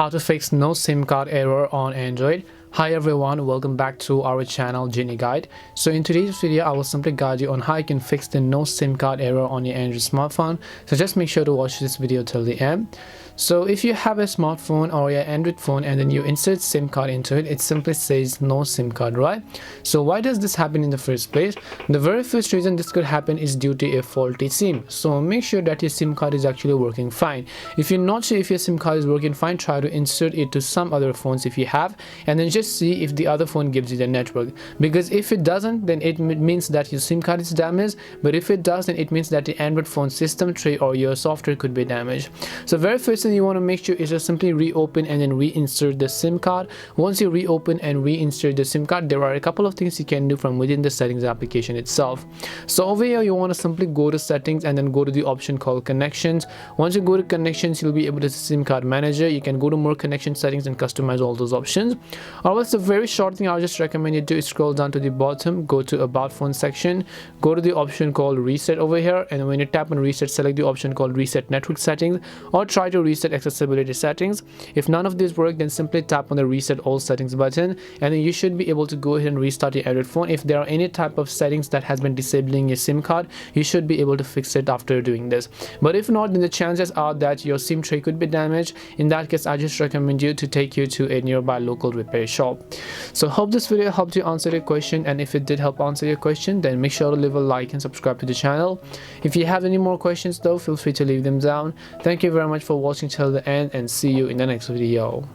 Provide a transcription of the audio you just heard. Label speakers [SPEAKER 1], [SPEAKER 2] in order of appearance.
[SPEAKER 1] how to fix no SIM card error on Android. Hi everyone, welcome back to our channel Genie Guide. So in today's video I will simply guide you on how you can fix the no SIM card error on your Android smartphone. So just make sure to watch this video till the end. So if you have a smartphone or your Android phone and then you insert SIM card into it, it simply says no SIM card, right? So why does this happen in the first place? The very first reason this could happen is due to a faulty SIM. So make sure that your SIM card is actually working fine. If you're not sure if your SIM card is working fine, try to insert it to some other phones if you have, and then just see if the other phone gives you the network. Because if it doesn't, then it means that your SIM card is damaged, but if it does, then it means that the Android phone system tray or your software could be damaged. So very first thing you want to make sure is just simply reopen and then reinsert the SIM card. Once you reopen and reinsert the SIM card, there are a couple of things you can do from within the settings application itself. So over here you want to simply go to settings and then go to the option called connections. Once you go to connections, you'll be able to see SIM card manager. You can go to more connection settings and customize all those options. Or else a very short thing I'll just recommend you to scroll down to the bottom, go to about phone section, go to the option called reset over here, and when you tap on reset, select the option called reset network settings, or try to reset accessibility settings. If none of these work, then simply tap on the reset all settings button, and then you should be able to go ahead and restart your Android phone. If there are any type of settings that has been disabling your SIM card, you should be able to fix it after doing this. But if not, then the chances are that your SIM tray could be damaged. In that case, I just recommend you to take you to a nearby local repair shop. So hope this video helped you answer your question, and if it did help answer your question, then make sure to leave a like and subscribe to the channel. If you have any more questions though, feel free to leave them down. Thank you very much for watching till the end, and see you in the next video.